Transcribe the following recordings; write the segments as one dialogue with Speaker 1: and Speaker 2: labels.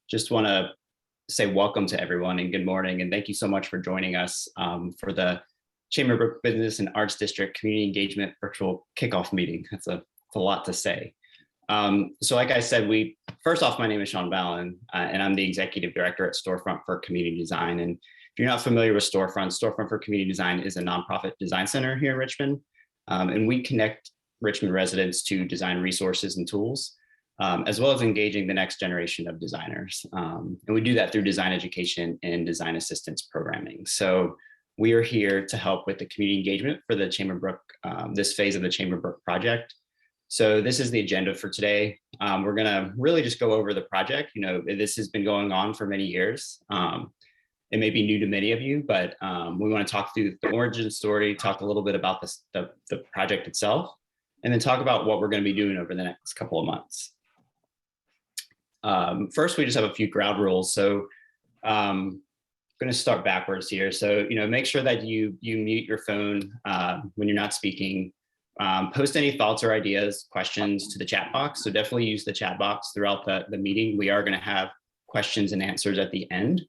Speaker 1: just want to say welcome to everyone and good morning. And thank you so much for joining us for the Chamberbrook Business and Arts District Community Engagement Virtual Kickoff Meeting. That's a lot to say. So like I said, first off, my name is Chamberlain and I'm the Executive Director at Storefront for Community Design. And if you're not familiar with Storefront for Community Design is a nonprofit design center here in Richmond. And we connect Richmond residents to design resources and tools, as well as engaging the next generation of designers. And we do that through design education and design assistance programming. So we are here to help with the community engagement for the Chamberbrook, this phase of the Chamberbrook project. So this is the agenda for today. We're gonna really just go over the project. You know, this has been going on for many years. It may be new to many of you, but we want to talk through the origin story, talk a little bit about the project itself, and then talk about what we're going to be doing over the next couple of months. First, we just have a few ground rules. So I'm going to start backwards here. So, you know, make sure that you mute your phone when you're not speaking. Post any thoughts or ideas, questions to the chat box. So definitely use the chat box throughout the meeting. We are going to have questions and answers at the end.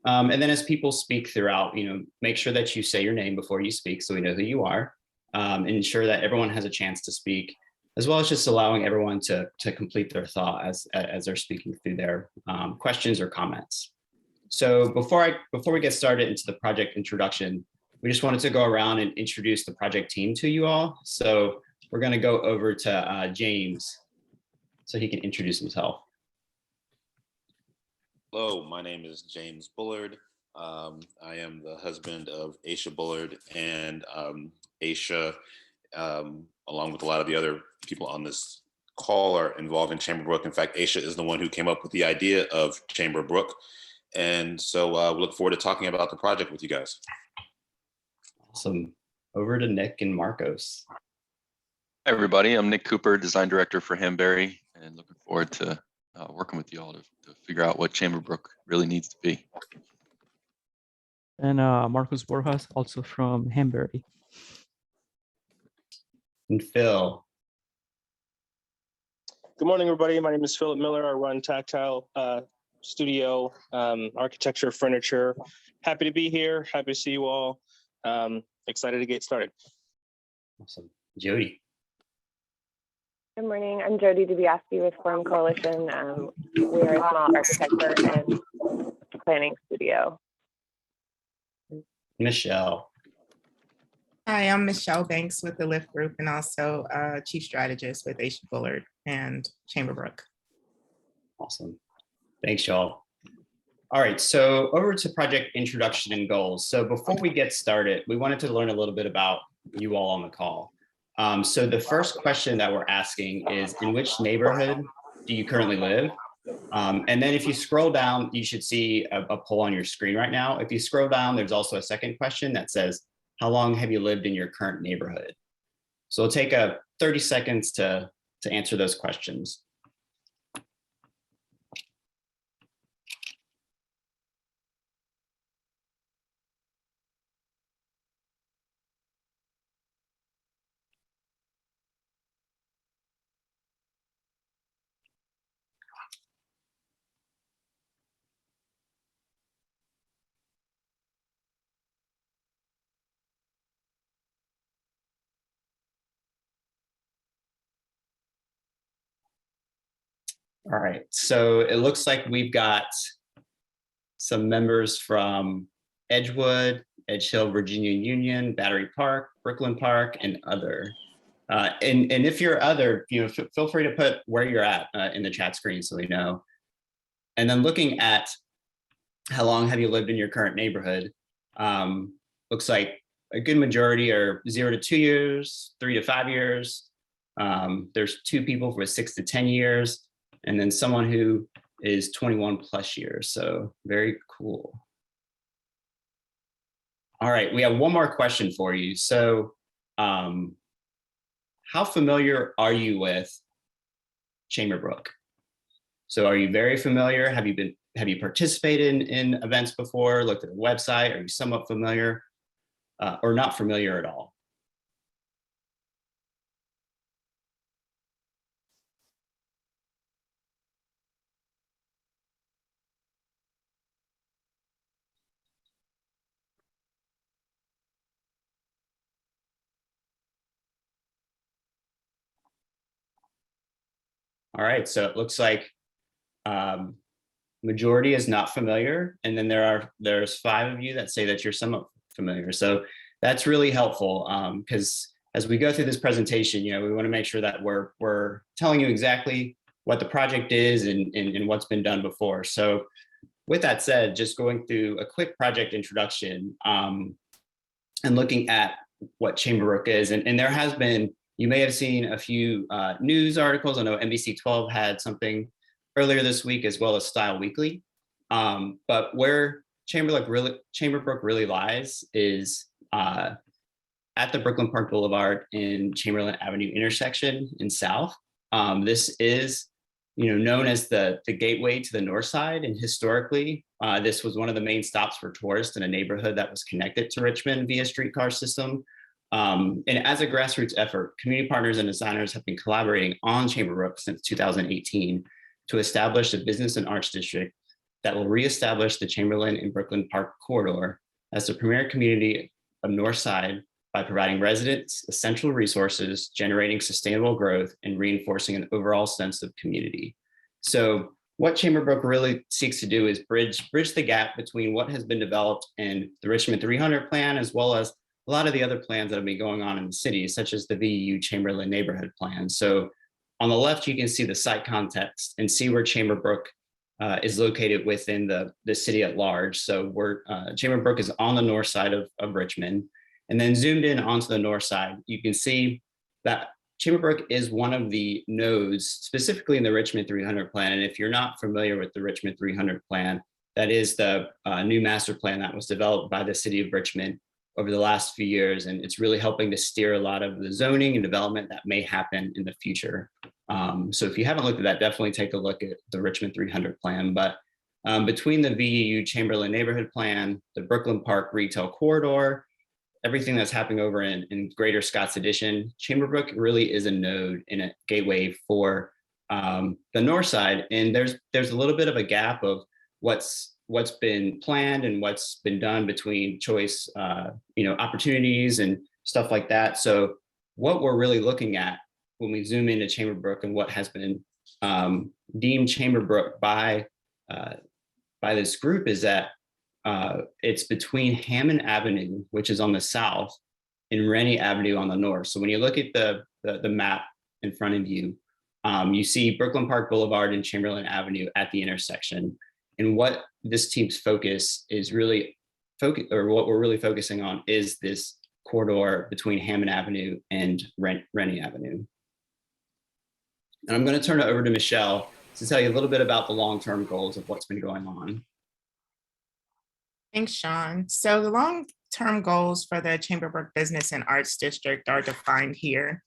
Speaker 1: And then as people speak throughout, you know, make sure that you say your name before you speak so we know who you are, and ensure that everyone has a chance to speak, as well as just allowing everyone to complete their thought as they're speaking through their questions or comments. So before we get started into the project introduction, we just wanted to go around and introduce the project team to you all. So we're going to go over to James so he can introduce himself.
Speaker 2: Hello, my name is James Bullard. I am the husband of Aisha Bullard, and Aisha, along with a lot of the other people on this call, are involved in Chamberbrook. In fact, Aisha is the one who came up with the idea of Chamberbrook. And so we look forward to talking about the project with you guys. Awesome.
Speaker 1: Over to Nick and Marcos.
Speaker 3: Hi, everybody. I'm Nick Cooper, Design Director for Hanbury, and looking forward to working with you all to figure out what Chamberbrook really needs to be.
Speaker 4: And Marcos Borjas, also from Hanbury.
Speaker 1: And Phil.
Speaker 5: Good morning, everybody. My name is Philip Miller. I run Tactile Studio, architecture, furniture. Happy to be here. Happy to see you all. Excited to get started.
Speaker 1: Awesome. Jody.
Speaker 6: Good morning. I'm Jody DiBiase with Forum Coalition. We are a small architecture and planning studio.
Speaker 1: Michelle.
Speaker 7: Hi, I'm Michelle Banks with the Lift Group and also Chief Strategist with Aisha Bullard and Chamberbrook.
Speaker 1: Awesome. Thanks, y'all. All right, so over to project introduction and goals. So before we get started, we wanted to learn a little bit about you all on the call. So the first question that we're asking is, in which neighborhood do you currently live? And then if you scroll down, you should see a poll on your screen right now. If you scroll down, there's also a second question that says, how long have you lived in your current neighborhood? So it'll take 30 seconds to answer those questions. All right, so it looks like we've got some members from Edgewood, Edge Hill, Virginia Union, Battery Park, Brooklyn Park, and other. And if you're other, you know, feel free to put where you're at in the chat screen so we know. And then looking at how long have you lived in your current neighborhood, looks like a good majority are 0 to 2 years, 3 to 5 years. There's 2 people with 6 to 10 years. And then someone who is 21 plus years. So very cool. All right, we have one more question for you. So how familiar are you with Chamberbrook? So are you very familiar? Have you participated in events before, looked at the website? Are you somewhat familiar or not familiar at all? All right, so it looks like majority is not familiar, and then there's 5 of you that say that you're somewhat familiar. So that's really helpful because as we go through this presentation, we want to make sure that we're telling you exactly what the project is and what's been done before. So with that said, just going through a quick project introduction and looking at what Chamberbrook is, and there has been, you may have seen a few news articles. I know NBC 12 had something earlier this week, as well as Style Weekly. But where Chamberbrook really lies is at the Brooklyn Park Boulevard and Chamberlain Avenue intersection in South. This is, known as the gateway to the north side, and historically, this was one of the main stops for tourists in a neighborhood that was connected to Richmond via streetcar system. And as a grassroots effort, community partners and designers have been collaborating on Chamberbrook since 2018 to establish a business and arts district that will reestablish the Chamberlain and Brooklyn Park corridor as the premier community of North Side by providing residents essential resources, generating sustainable growth, and reinforcing an overall sense of community. So what Chamberbrook really seeks to do is bridge the gap between what has been developed in the Richmond 300 plan, as well as a lot of the other plans that have been going on in the city, such as the VEU Chamberlain neighborhood plan. So on the left, you can see the site context and see where Chamberbrook is located within the city at large. So Chamberbrook is on the north side of Richmond. And then zoomed in onto the north side, you can see that Chamberbrook is one of the nodes, specifically in the Richmond 300 plan. And if you're not familiar with the Richmond 300 plan, that is the new master plan that was developed by the city of Richmond over the last few years. And it's really helping to steer a lot of the zoning and development that may happen in the future. So if you haven't looked at that, definitely take a look at the Richmond 300 plan. But between the VEU Chamberlain neighborhood plan, the Brooklyn Park retail corridor, everything that's happening over in Greater Scots Addition, Chamberbrook really is a node and a gateway for the north side. And there's a little bit of a gap of what's been planned and what's been done between choice, opportunities and stuff like that. So what we're really looking at when we zoom into Chamberbrook and what has been deemed Chamberbrook by this group is that it's between Hammond Avenue, which is on the south, and Rennie Avenue on the north. So when you look at the map in front of you, you see Brooklyn Park Boulevard and Chamberlain Avenue at the intersection. And what this team's focus is really what we're really focusing on is this corridor between Hammond Avenue and Rennie Avenue. And I'm going to turn it over to Michelle to tell you a little bit about the long-term goals of what's been going on.
Speaker 7: Thanks, Sean. So the long-term goals for the Chamberbrook Business and Arts District are defined here.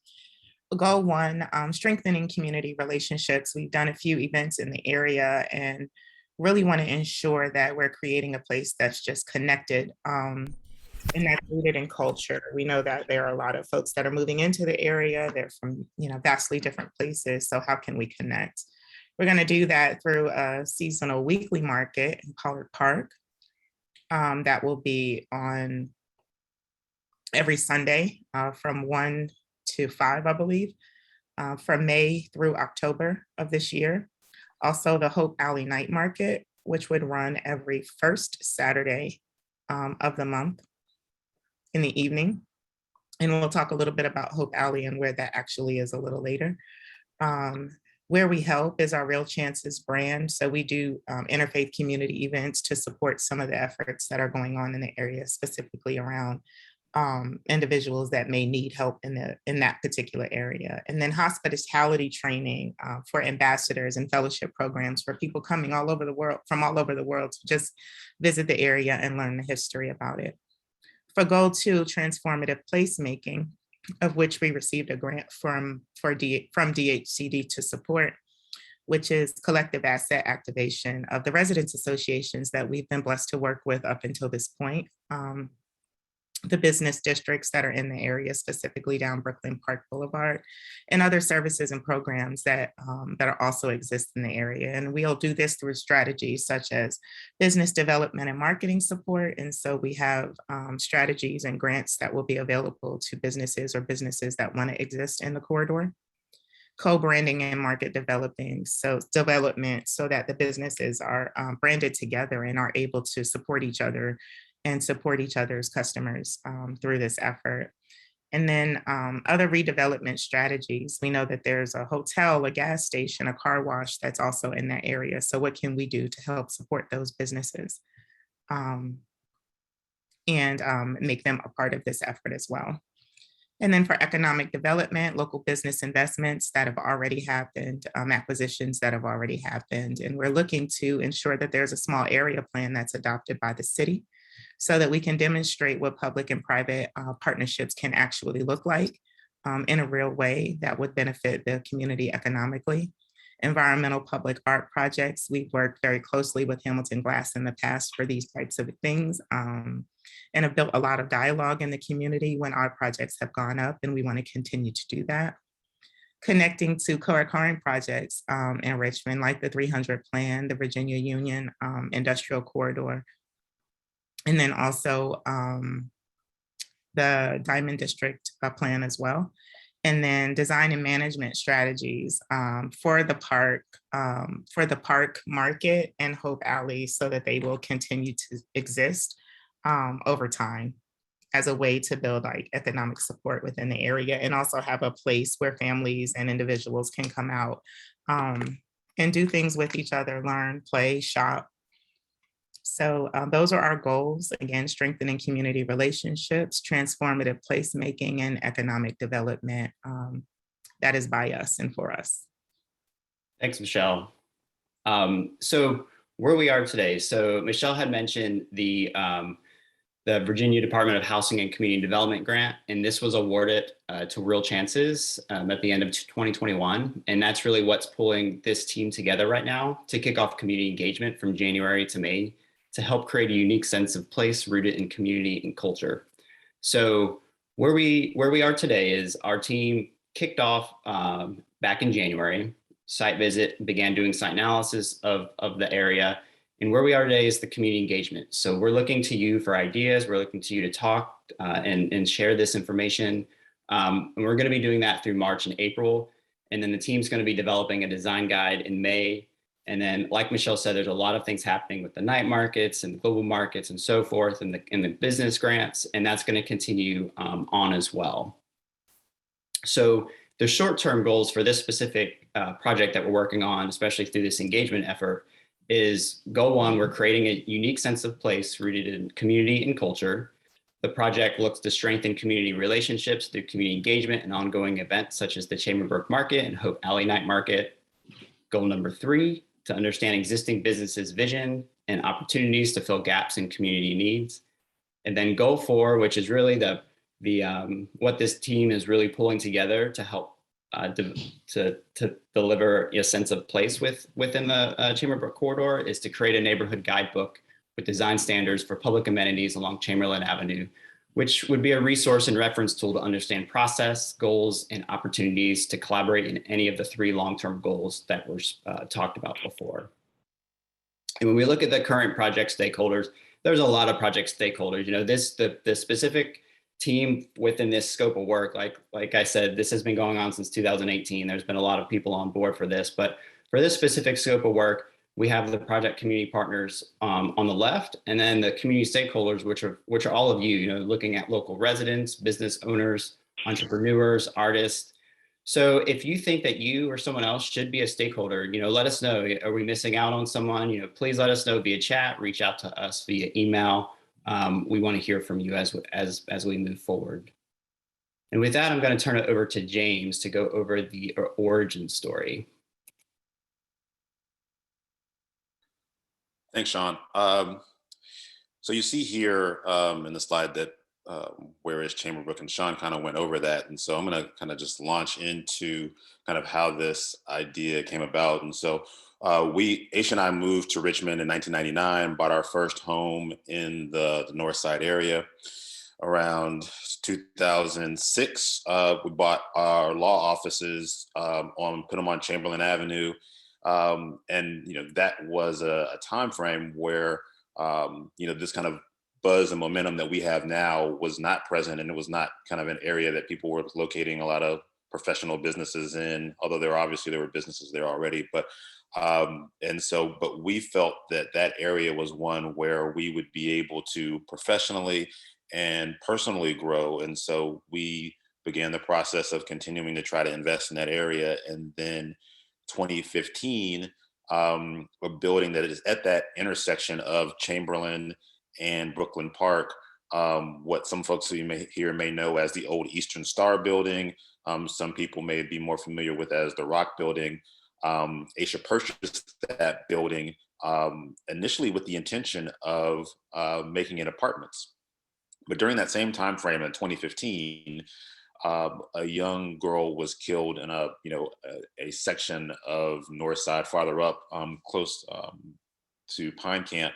Speaker 7: Goal 1, strengthening community relationships. We've done a few events in the area and really want to ensure that we're creating a place that's just connected and that's rooted in culture. We know that there are a lot of folks that are moving into the area. They're from, vastly different places. So how can we connect? We're going to do that through a seasonal weekly market in Pollard Park. That will be on every Sunday from 1 to 5, I believe, from May through October of this year. Also, the Hope Alley Night Market, which would run every first Saturday of the month in the evening. And we'll talk a little bit about Hope Alley and where that actually is a little later. Where We Help is our Real Chances brand. So we do interfaith community events to support some of the efforts that are going on in the area, specifically around individuals that may need help in that particular area. And then hospitality training for ambassadors and fellowship programs for people coming from all over the world to just visit the area and learn the history about it. For Goal 2, transformative placemaking, of which we received a grant from DHCD to support, which is collective asset activation of the residents associations that we've been blessed to work with up until this point. The business districts that are in the area, specifically down Brooklyn Park Boulevard, and other services and programs that are also exist in the area. And we'll do this through strategies such as business development and marketing support. And so we have strategies and grants that will be available to businesses or businesses that want to exist in the corridor. co-branding and market development so that the businesses are branded together and are able to support each other and support each other's customers through this effort. And then other redevelopment strategies. We know that there's a hotel, a gas station, a car wash that's also in that area. So what can we do to help support those businesses and make them a part of this effort as well? And then for economic development, local business investments that have already happened, acquisitions that have already happened. And we're looking to ensure that there's a small area plan that's adopted by the city so that we can demonstrate what public and private partnerships can actually look like in a real way that would benefit the community economically. Environmental public art projects, we've worked very closely with Hamilton Glass in the past for these types of things and have built a lot of dialogue in the community when our projects have gone up, and we want to continue to do that. Connecting to co-occurring projects in Richmond, like the 300 plan, the Virginia Union Industrial Corridor, and then also the Diamond District plan as well. And then design and management strategies for the park market and Hope Alley so that they will continue to exist over time as a way to build like economic support within the area and also have a place where families and individuals can come out and do things with each other, learn, play, shop. So those are our goals. Again, strengthening community relationships, transformative placemaking, and economic development. That is by us and for us.
Speaker 1: Thanks, Michelle. So where we are today. So Michelle had mentioned the Virginia Department of Housing and Community Development Grant, and this was awarded to Real Chances at the end of 2021. And that's really what's pulling this team together right now to kick off community engagement from January to May, to help create a unique sense of place rooted in community and culture. So where we are today is our team kicked off back in January, site visit, began doing site analysis of the area. And where we are today is the community engagement. So we're looking to you for ideas. We're looking to you to talk and share this information. And we're going to be doing that through March and April. And then the team's going to be developing a design guide in May. And then, like Michelle said, there's a lot of things happening with the night markets and global markets and so forth, and the business grants, and that's going to continue on as well. So the short-term goals for this specific project that we're working on, especially through this engagement effort, is goal one, we're creating a unique sense of place rooted in community and culture. The project looks to strengthen community relationships through community engagement and ongoing events such as the Chamberbrook Market and Hope Alley Night Market. Goal number three, to understand existing businesses' vision and opportunities to fill gaps in community needs. And then goal four, which is really the what this team is really pulling together to help to deliver a sense of place within the Chamberbrook corridor, is to create a neighborhood guidebook with design standards for public amenities along Chamberlain Avenue, which would be a resource and reference tool to understand process, goals, and opportunities to collaborate in any of the three long-term goals that were talked about before. And when we look at the current project stakeholders, there's a lot of project stakeholders. You know, the specific team within this scope of work, like I said, this has been going on since 2018. There's been a lot of people on board for this, but for this specific scope of work, we have the project community partners on the left, and then the community stakeholders, which are all of you, looking at local residents, business owners, entrepreneurs, artists. So if you think that you or someone else should be a stakeholder, let us know. Are we missing out on someone? Please let us know via chat, reach out to us via email. We want to hear from you as we move forward. And with that, I'm going to turn it over to James to go over the origin story.
Speaker 2: Thanks, Sean. So you see here in the slide that where is Chamberbrook, and Sean kind of went over that. And so I'm going to kind of just launch into kind of how this idea came about. And so Aisha and I moved to Richmond in 1999, bought our first home in the North Side area. Around 2006, we bought our law offices put them on Chamberlain Avenue. And that was a time frame where this kind of buzz and momentum that we have now was not present, and it was not kind of an area that people were locating a lot of professional businesses in, although there were businesses there already, but we felt that that area was one where we would be able to professionally and personally grow. And so we began the process of continuing to try to invest in that area. And then 2015, a building that is at that intersection of Chamberlain and Brooklyn Park, what some folks who you may know as the old Eastern Star building. Some people may be more familiar with as the Rock building. Aisha purchased that building initially with the intention of making it apartments. But during that same time frame in 2015, a young girl was killed in a section of North Side farther up, close to Pine Camp.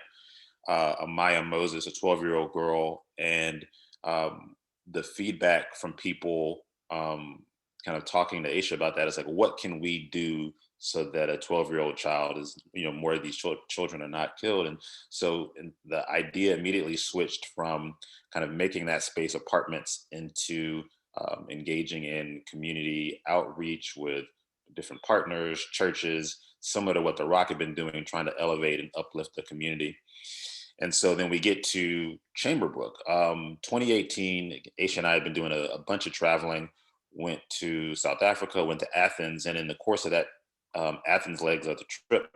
Speaker 2: Maya Moses, a 12-year-old girl, and the feedback from people kind of talking to Aisha about that is like, what can we do so that a 12-year-old child is, more of these children are not killed? And so the idea immediately switched from kind of making that space apartments into engaging in community outreach with different partners, churches, similar to what the Rock had been doing, trying to elevate and uplift the community. And so then we get to Chamberbrook. 2018, Aisha and I had been doing a bunch of traveling, went to South Africa, went to Athens, and in the course of that Athens legs of the trip,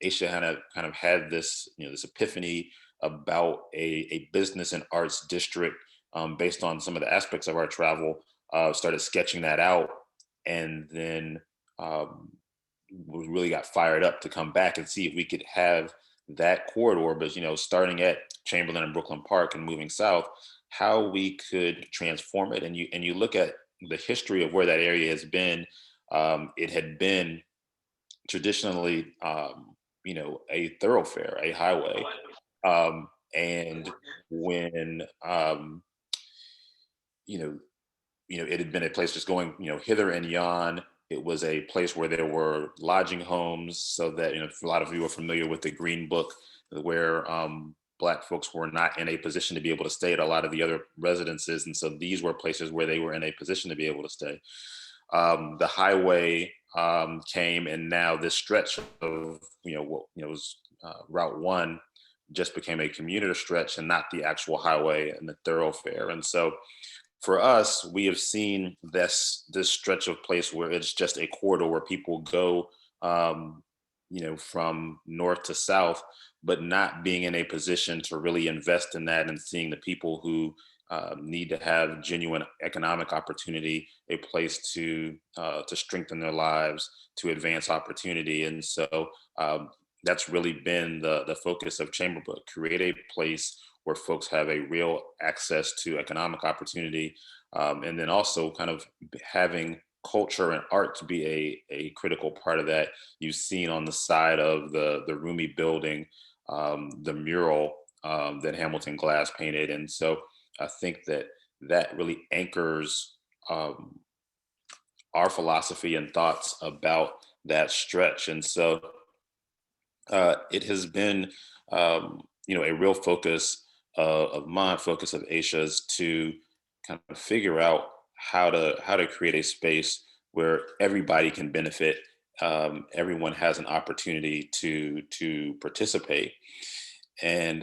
Speaker 2: Aisha kind of had this, this epiphany about a business and arts district based on some of the aspects of our travel, started sketching that out, and then we really got fired up to come back and see if we could have that corridor, but starting at Chamberlain and Brooklyn Park and moving south, how we could transform it. And you look at the history of where that area has been. It had been traditionally, a thoroughfare, a highway, and when it had been a place just going, hither and yon. It was a place where there were lodging homes, so that, a lot of you are familiar with the Green Book, where Black folks were not in a position to be able to stay at a lot of the other residences. And so these were places where they were in a position to be able to stay. The highway came, and now this stretch of, what was Route 1 just became a commuter stretch and not the actual highway and the thoroughfare. And so for us, we have seen this stretch of place where it's just a corridor where people go, from north to south, but not being in a position to really invest in that and seeing the people who need to have genuine economic opportunity, a place to strengthen their lives, to advance opportunity. And so that's really been the focus of Chamberbrook: create a place where folks have a real access to economic opportunity, and then also kind of having culture and art to be a critical part of that. You've seen on the side of the Rumi building, the mural that Hamilton Glass painted. And so I think that really anchors our philosophy and thoughts about that stretch. And so it has been, a real focus of mine, focus of Aisha's, to kind of figure out how to create a space where everybody can benefit. Everyone has an opportunity to participate. And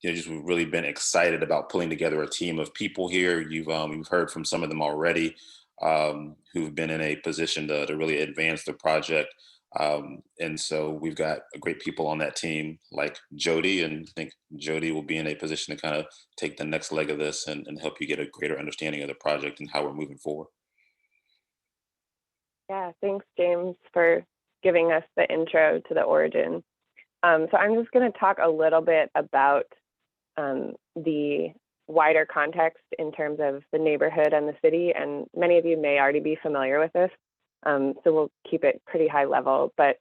Speaker 2: just we've really been excited about pulling together a team of people here. You've heard from some of them already, who've been in a position to really advance the project. And so we've got great people on that team, like Jody, and I think Jody will be in a position to kind of take the next leg of this and help you get a greater understanding of the project and how we're moving forward.
Speaker 6: Yeah, thanks, James, for giving us the intro to the origin. So I'm just going to talk a little bit about the wider context in terms of the neighborhood and the city, and many of you may already be familiar with this, so we'll keep it pretty high level. But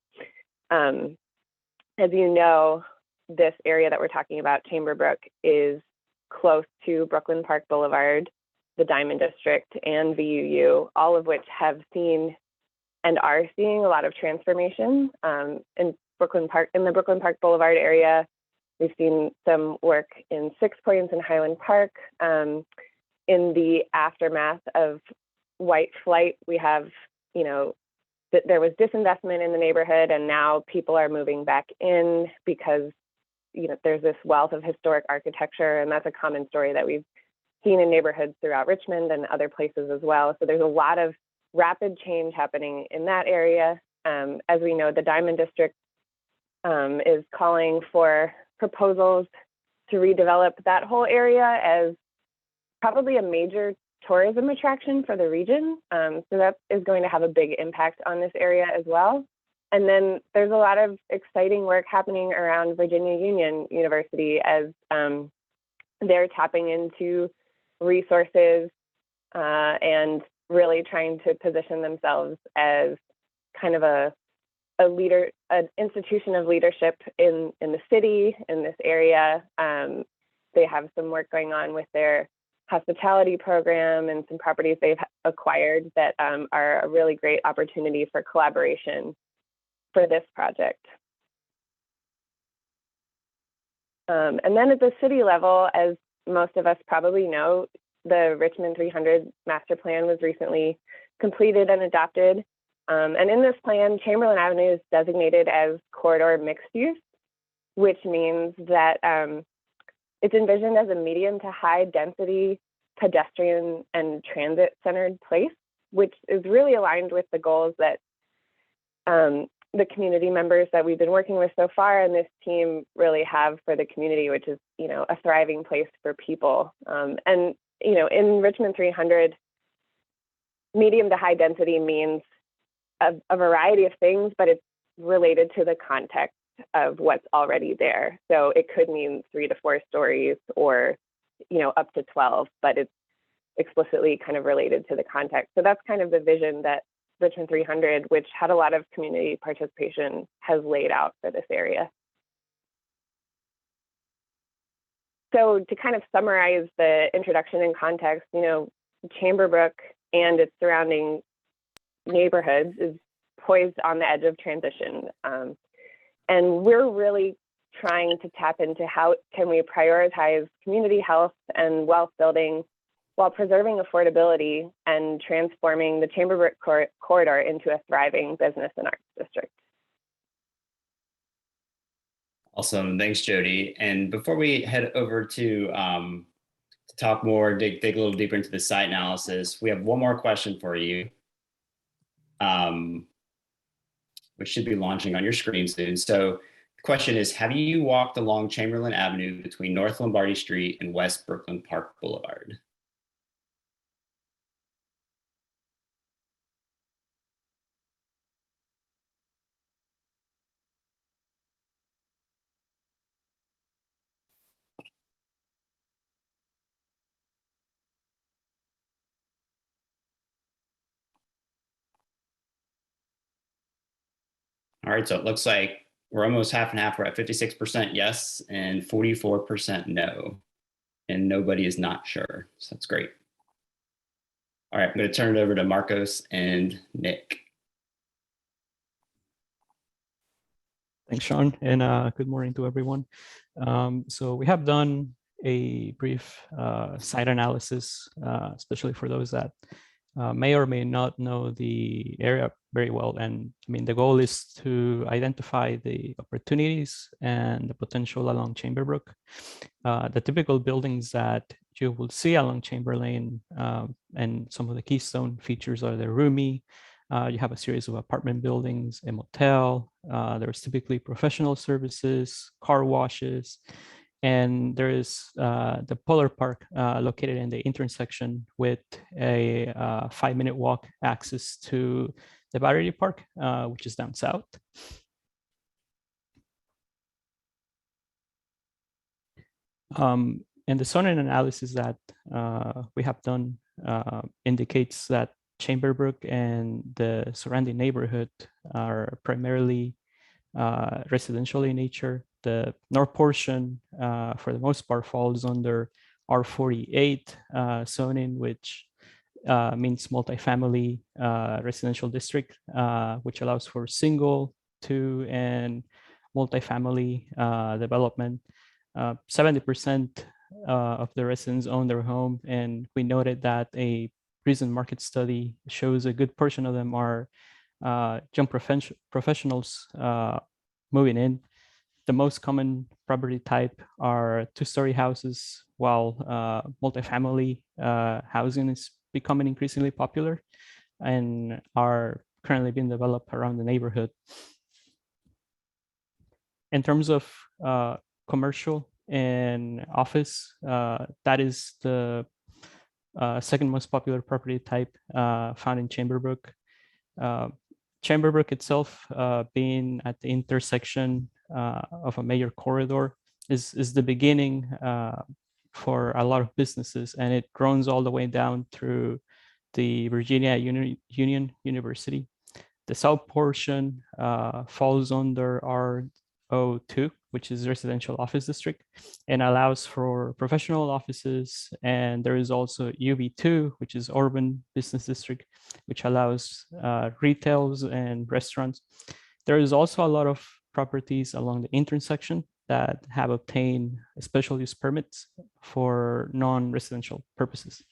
Speaker 6: as you know, this area that we're talking about, Chamberbrook, is close to Brooklyn Park Boulevard, the Diamond District, and VUU, all of which have seen and are seeing a lot of transformation in the Brooklyn Park Boulevard area. We've seen some work in Six Points and Highland Park in the aftermath of white flight. We have, you know, there was disinvestment in the neighborhood, and now people are moving back in because, you know, there's this wealth of historic architecture, and that's a common story that we've seen in neighborhoods throughout Richmond and other places as well. So there's a lot of rapid change happening in that area. As we know, the Diamond District is calling for proposals to redevelop that whole area as probably a major tourism attraction for the region. So that is going to have a big impact on this area as well. And then there's a lot of exciting work happening around Virginia Union University as they're tapping into resources and really trying to position themselves as kind of an institution of leadership in the city, in this area. They have some work going on with their hospitality program and some properties they've acquired that are a really great opportunity for collaboration for this project. And then at the city level, as most of us probably know, the Richmond 300 master plan was recently completed and adopted. And in this plan, Chamberlain Avenue is designated as corridor mixed use, which means that it's envisioned as a medium to high density pedestrian and transit centered place, which is really aligned with the goals that the community members that we've been working with so far and this team really have for the community, which is, you know, a thriving place for people. And, you know, in Richmond 300, medium to high density means a variety of things, but it's related to the context of what's already there. So it could mean 3 to 4 stories or, you know, up to 12, but it's explicitly kind of related to the context. So that's kind of the vision that Richmond 300, which had a lot of community participation, has laid out for this area. So to kind of summarize the introduction and context, you know, Chamberbrook and its surrounding neighborhoods is poised on the edge of transition. And we're really trying to tap into how can we prioritize community health and wealth building while preserving affordability and transforming the Chamberbrook corridor into a thriving business and arts district.
Speaker 1: Awesome, thanks, Jody. And before we head over to talk more, dig a little deeper into the site analysis, we have one more question for you, which should be launching on your screen soon. So the question is, have you walked along Chamberlain Avenue between North Lombardy Street and West Brooklyn Park Boulevard? All right, so it looks like we're almost half and half. We're at 56% yes and 44% no. And nobody is not sure. So that's great. All right, I'm going to turn it over to Marcos and Nick.
Speaker 4: Thanks, Sean, and good morning to everyone. So we have done a brief site analysis, especially for those that may or may not know the area very well. And I mean, the goal is to identify the opportunities and the potential along Chamberbrook. The typical buildings that you will see along Chamberlain and some of the keystone features are the roomy. You have a series of apartment buildings, a motel. There's typically professional services, car washes, and there is the Polar Park located in the intersection with a 5-minute walk access to the Battery Park, which is down south. And the zoning analysis that we have done indicates that Chamberbrook and the surrounding neighborhood are primarily residential in nature. The north portion, for the most part, falls under R48 zoning, which means multifamily residential district, which allows for single, 2, and multifamily development. 70% of the residents own their home, and we noted that a recent market study shows a good portion of them are young professionals moving in. The most common property type are two-story houses, while multifamily housing is becoming increasingly popular and are currently being developed around the neighborhood. In terms of commercial and office, that is the second most popular property type found in Chamberbrook. Chamberbrook itself, being at the intersection of a major corridor, is the beginning for a lot of businesses, and it runs all the way down through the Virginia Union University. The south portion falls under R02, which is residential office district, and allows for professional offices. And there is also UB2, which is urban business district, which allows retails and restaurants. There is also a lot of properties along the intersection that have obtained special use permits for non-residential purposes.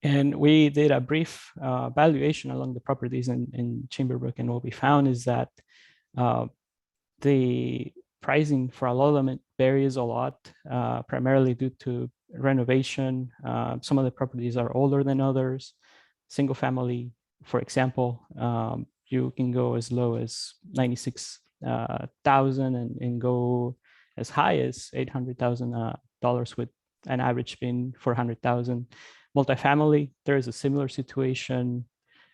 Speaker 4: And we did a brief valuation along the properties in Chamberbrook, and what we found is that the pricing for a lot of them varies a lot, primarily due to renovation. Some of the properties are older than others. Single family, for example, you can go as low as $96,000 and go as high as $800,000 with an average being $400,000. Multifamily, there is a similar situation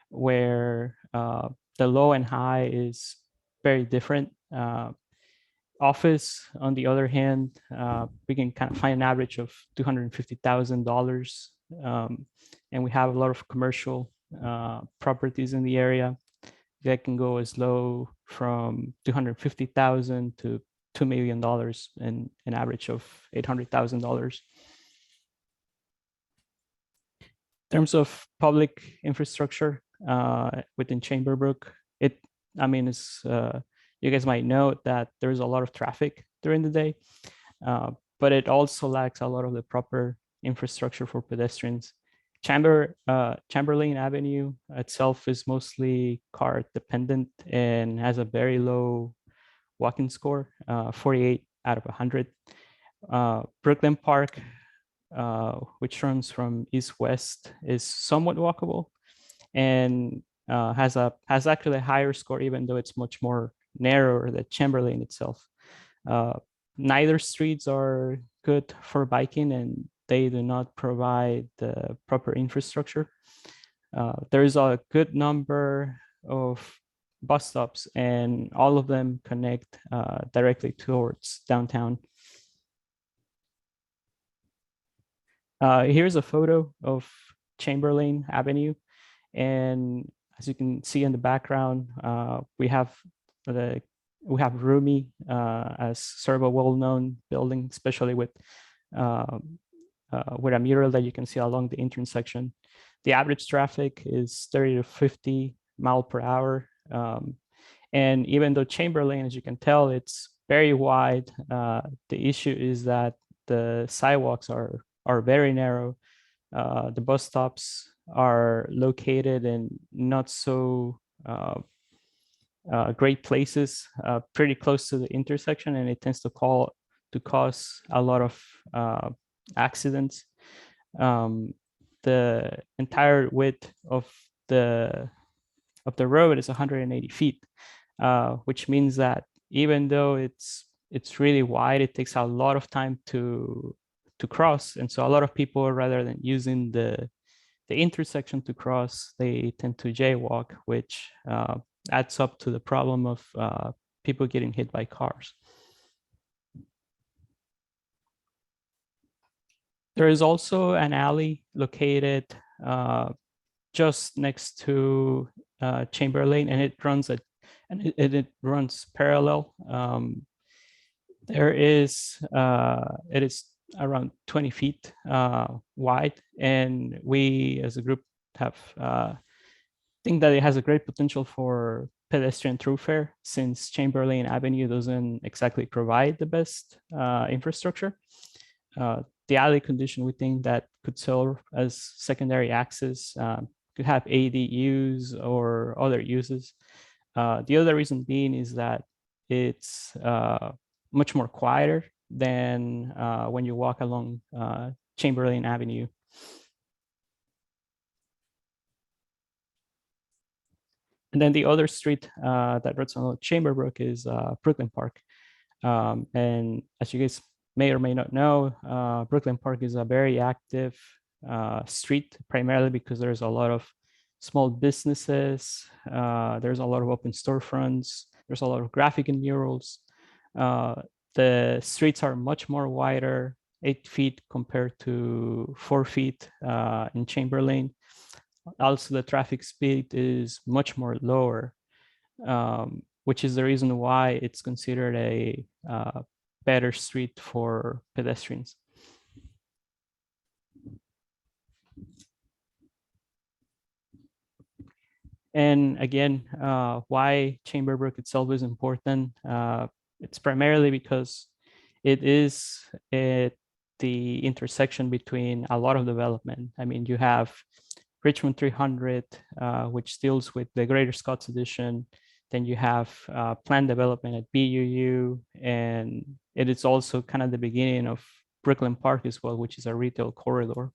Speaker 4: where the low and high is very different. Office, on the other hand, we can kind of find an average of $250,000, and we have a lot of commercial properties in the area that can go as low from $250,000 to $2 million and an average of $800,000. In terms of public infrastructure within Chamberbrook, you guys might know that there's a lot of traffic during the day, but it also lacks a lot of the proper infrastructure for pedestrians. Chamberlain Avenue itself is mostly car dependent and has a very low walking score, 48 out of 100. Brooklyn Park, which runs from east-west, is somewhat walkable and has actually a higher score, even though it's much more narrower than Chamberlain itself. Neither streets are good for biking, and they do not provide the proper infrastructure. There is a good number of bus stops, and all of them connect directly towards downtown. Here's a photo of Chamberlain Avenue, and as you can see in the background, we have Rumi as sort of a well-known building, especially with a mural that you can see along the intersection. The average traffic is 30 to 50 miles per hour, and even though Chamberlain, as you can tell, it's very wide, the issue is that the sidewalks are very narrow. The bus stops are located in not so great places, pretty close to the intersection, and it tends to cause a lot of accidents. The entire width of the road is 180 feet, which means that even though it's really wide, it takes a lot of time to cross. And so a lot of people, rather than using the intersection to cross, they tend to jaywalk, which adds up to the problem of people getting hit by cars. There is also an alley located just next to Chamberlain, and it runs parallel. It is around 20 feet wide, and we as a group think that it has a great potential for pedestrian thoroughfare, since Chamberlain Avenue doesn't exactly provide the best infrastructure. the alley condition, we think that could serve as secondary access, could have ADUs or other uses. The other reason being is that it's much more quieter than when you walk along Chamberlain Avenue. And then the other street that runs along Chamberbrook is Brooklyn Park. And as you guys may or may not know, Brooklyn Park is a very active street, primarily because there's a lot of small businesses, there's a lot of open storefronts, there's a lot of graphic and murals. The streets are much more wider, 8 feet compared to 4 feet in Chamberlain. Also, the traffic speed is much more lower, which is the reason why it's considered a better street for pedestrians. And again, why Chamberbrook itself is important. It's primarily because it is at the intersection between a lot of development. I mean, you have Richmond 300, which deals with the Greater Scots Addition. Then you have planned development at BUU, and it is also kind of the beginning of Brooklyn Park as well, which is a retail corridor.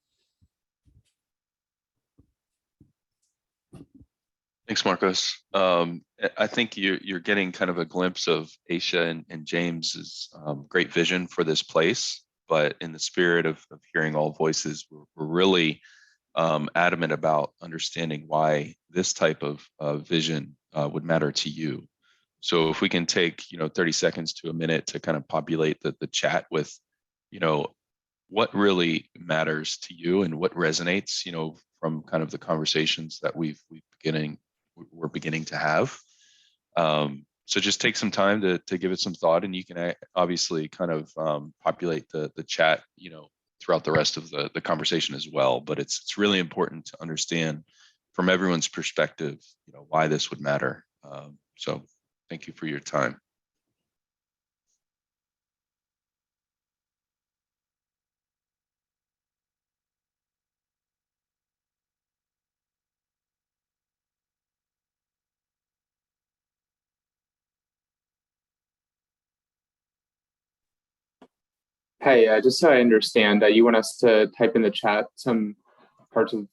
Speaker 3: Thanks, Marcos. I think you're getting kind of a glimpse of Aisha and James's great vision for this place, but in the spirit of hearing all voices, we're really adamant about understanding why this type of vision would matter to you. So if we can take 30 seconds to a minute to kind of populate the chat with what really matters to you and what resonates from kind of the conversations that we're beginning to have. So just take some time to give it some thought, and you can obviously kind of populate the chat throughout the rest of the conversation as well. But it's really important to understand from everyone's perspective, why this would matter. So thank you for your time.
Speaker 8: Hey, just so I understand, you want us to type in the chat some parts of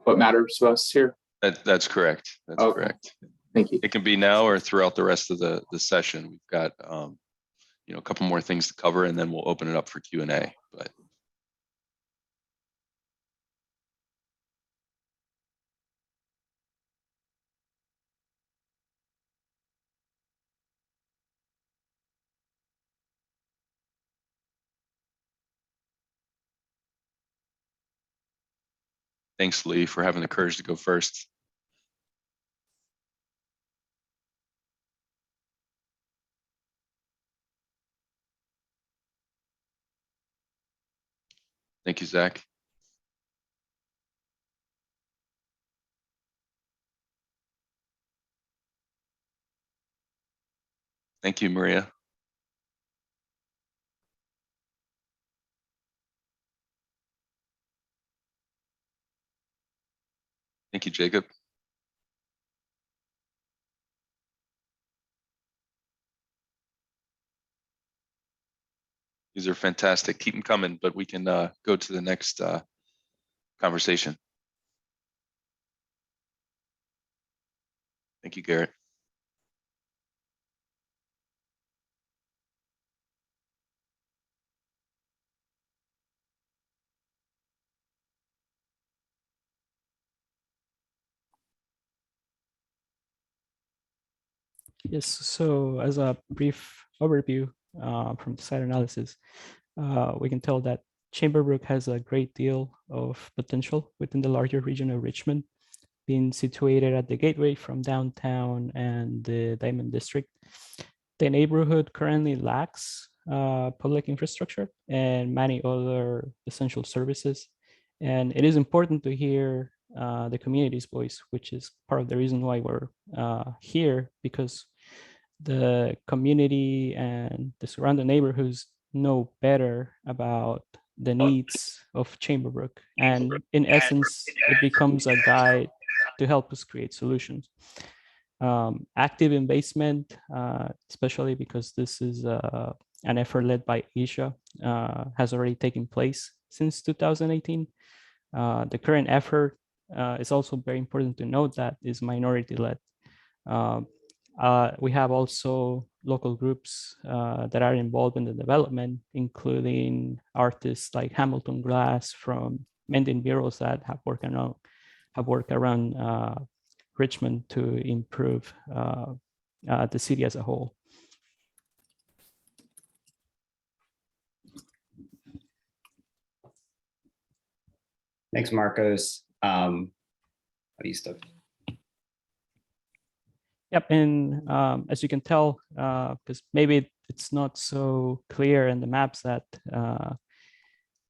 Speaker 8: what matters to us here?
Speaker 3: That's correct. That's
Speaker 8: okay.
Speaker 3: Correct.
Speaker 8: Thank you.
Speaker 3: It can be now or throughout the rest of the session. We've got a couple more things to cover, and then we'll open it up for Q&A. But thanks, Lee, for having the courage to go first. Thank you, Zach. Thank you, Maria. Thank you, Jacob. These are fantastic. Keep them coming, but we can go to the next conversation. Thank you, Garrett.
Speaker 4: Yes, so as a brief overview from the site analysis, we can tell that Chamberbrook has a great deal of potential within the larger region of Richmond, being situated at the gateway from downtown and the Diamond District. The neighborhood currently lacks public infrastructure and many other essential services. And it is important to hear the community's voice, which is part of the reason why we're here, because the community and the surrounding neighborhoods know better about the needs of Chamberbrook. And in essence, it becomes a guide to help us create solutions. Active investment, especially because this is an effort led by Asia, has already taken place since 2018. The current effort is also very important to note that is minority led. We have also local groups that are involved in the development, including artists like Hamilton Glass from Mending Murals that have worked around Richmond to improve the city as a whole.
Speaker 1: Thanks, Marcos.
Speaker 4: Yep, and as you can tell, because maybe it's not so clear in the maps that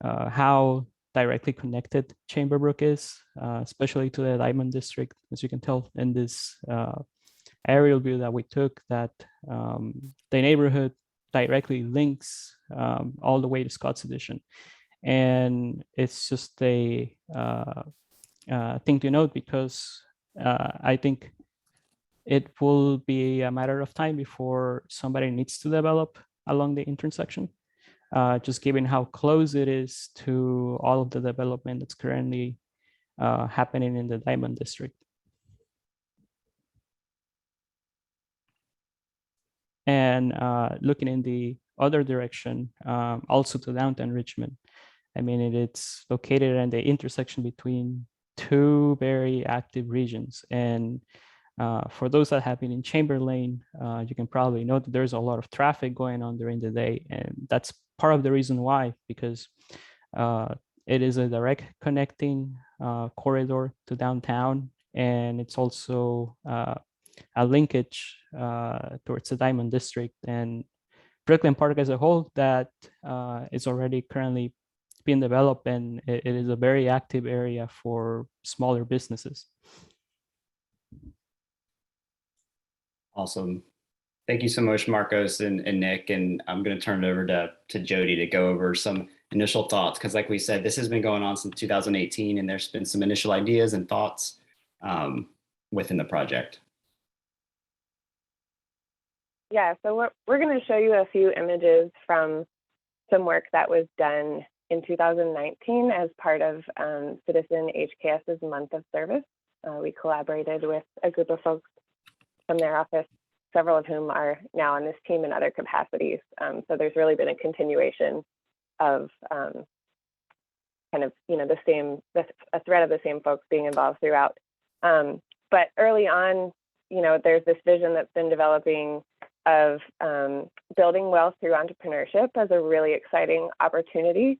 Speaker 4: how directly connected Chamberbrook is, especially to the Diamond District. As you can tell in this aerial view that we took, that the neighborhood directly links all the way to Scott's Addition. And it's just a thing to note because I think it will be a matter of time before somebody needs to develop along the intersection, just given how close it is to all of the development that's currently happening in the Diamond District. And looking in the other direction, also to downtown Richmond. I mean, it's located at the intersection between two very active regions. And for those that have been in Chamberlain, you can probably know that there's a lot of traffic going on during the day. And that's part of the reason why, because it is a direct connecting corridor to downtown. And it's also a linkage towards the Diamond District and Brooklyn Park as a whole that is already currently being developed, and it is a very active area for smaller businesses.
Speaker 1: Awesome. Thank you so much, Marcos and Nick. And I'm going to turn it over to Jody to go over some initial thoughts, because like we said, this has been going on since 2018, and there's been some initial ideas and thoughts within the project.
Speaker 6: Yeah, so we're going to show you a few images from some work that was done in 2019 as part of Citizen HKS's Month of Service. We collaborated with a group of folks from their office, several of whom are now on this team in other capacities. So there's really been a continuation of kind of, you know, a thread of the same folks being involved throughout. But early on, you know, there's this vision that's been developing of building wealth through entrepreneurship as a really exciting opportunity.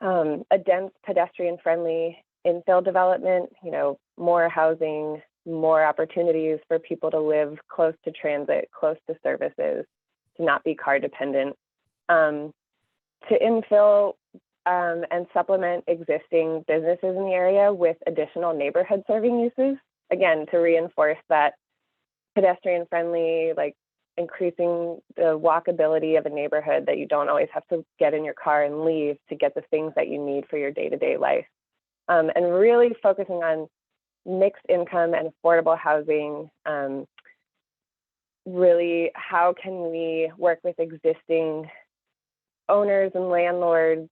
Speaker 6: A dense pedestrian-friendly infill development, you know, more housing, more opportunities for people to live close to transit, close to services, to not be car dependent, to infill and supplement existing businesses in the area with additional neighborhood serving uses, again, to reinforce that pedestrian-friendly, like increasing the walkability of a neighborhood, that you don't always have to get in your car and leave to get the things that you need for your day-to-day life. And really focusing on mixed income and affordable housing. Really, how can we work with existing owners and landlords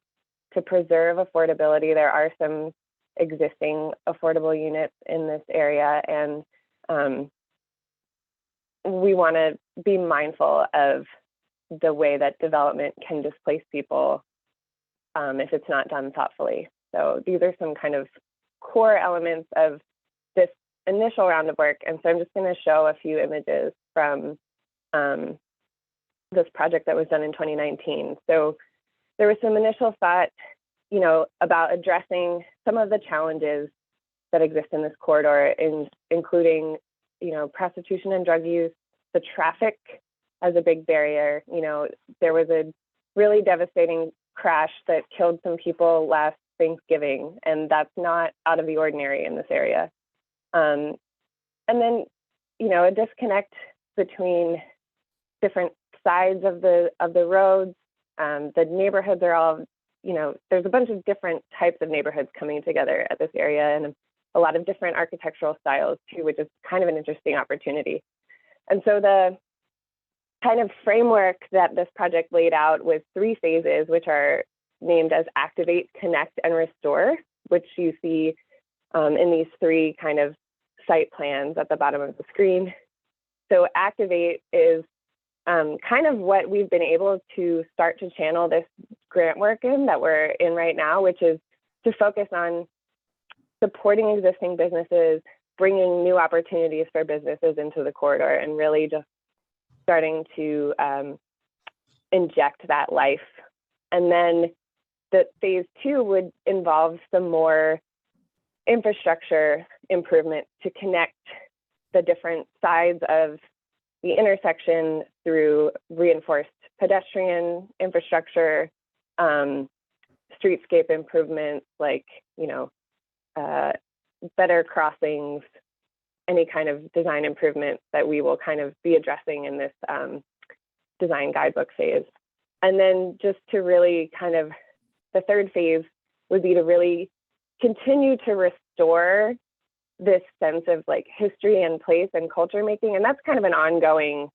Speaker 6: to preserve affordability? There are some existing affordable units in this area, and we want to be mindful of the way that development can displace people if it's not done thoughtfully. So these are some kind of core elements of this initial round of work. And so I'm just going to show a few images from this project that was done in 2019. So there was some initial thought, you know, about addressing some of the challenges that exist in this corridor, including, you know, prostitution and drug use, the traffic as a big barrier. You know, there was a really devastating crash that killed some people last Thanksgiving, and that's not out of the ordinary in this area. And then, you know, a disconnect between different sides of the roads. The neighborhoods are all there's a bunch of different types of neighborhoods coming together at this area, and a lot of different architectural styles too, which is kind of an interesting opportunity. And so the kind of framework that this project laid out was 3 phases, which are named as Activate, Connect, and Restore, which you see in these 3 kind of site plans at the bottom of the screen. So Activate is kind of what we've been able to start to channel this grant work in that we're in right now, which is to focus on supporting existing businesses, bringing new opportunities for businesses into the corridor, and really just starting to inject that life. And then the phase 2 would involve some more infrastructure improvement to connect the different sides of the intersection through reinforced pedestrian infrastructure, streetscape improvements like, better crossings, any kind of design improvement that we will kind of be addressing in this design guidebook phase. And then just to really kind of, the 3rd phase would be to really continue to restore this sense of like history and place and culture making. And that's kind of an ongoing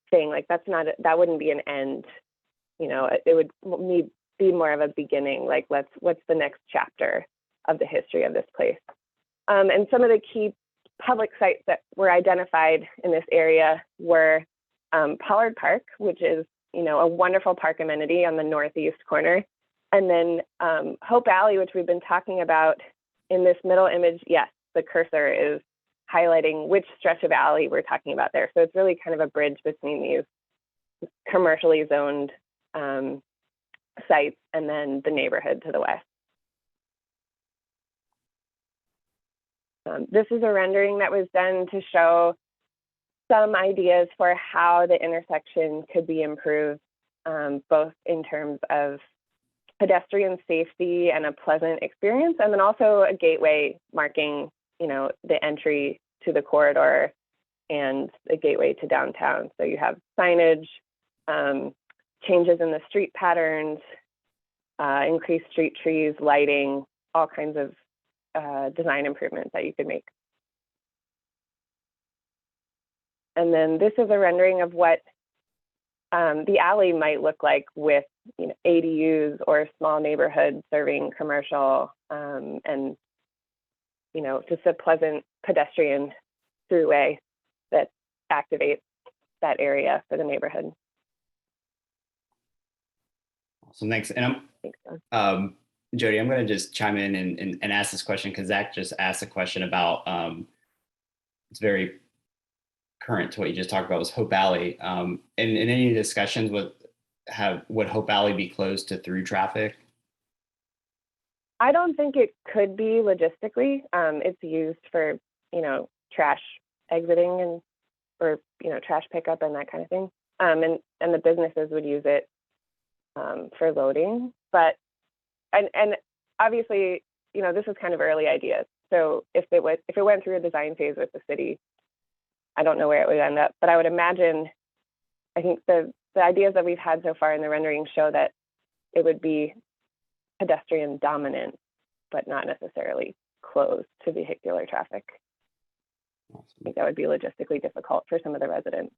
Speaker 6: thing. Like that wouldn't be an end, it would be more of a beginning. Like what's the next chapter of the history of this place? And some of the key public sites that were identified in this area were Pollard Park, which is, a wonderful park amenity on the northeast corner. And then Hope Alley, which we've been talking about in this middle image. Yes, the cursor is highlighting which stretch of alley we're talking about there. So it's really kind of a bridge between these commercially zoned sites and then the neighborhood to the west. This is a rendering that was done to show some ideas for how the intersection could be improved, both in terms of pedestrian safety and a pleasant experience, and then also a gateway marking, the entry to the corridor and the gateway to downtown. So you have signage, changes in the street patterns, increased street trees, lighting, all kinds of design improvements that you could make. And then this is a rendering of what the alley might look like with ADUs or small neighborhoods serving commercial and just a pleasant pedestrian throughway that activates that area for the neighborhood.
Speaker 1: Awesome, thanks. And Jody, I'm going to just chime in and ask this question because Zach just asked a question about, it's very current to what you just talked about, was Hope Alley. In any discussions, would Hope Alley be closed to through traffic?
Speaker 6: I don't think it could be logistically. It's used for, trash exiting or trash pickup and that kind of thing. And the businesses would use it for loading. But and obviously, this is kind of early ideas. So if it went through a design phase with the city, I don't know where it would end up. But I would imagine, I think the ideas that we've had so far in the rendering show that it would be pedestrian dominant, but not necessarily closed to vehicular traffic. I think that would be logistically difficult for some of the residents.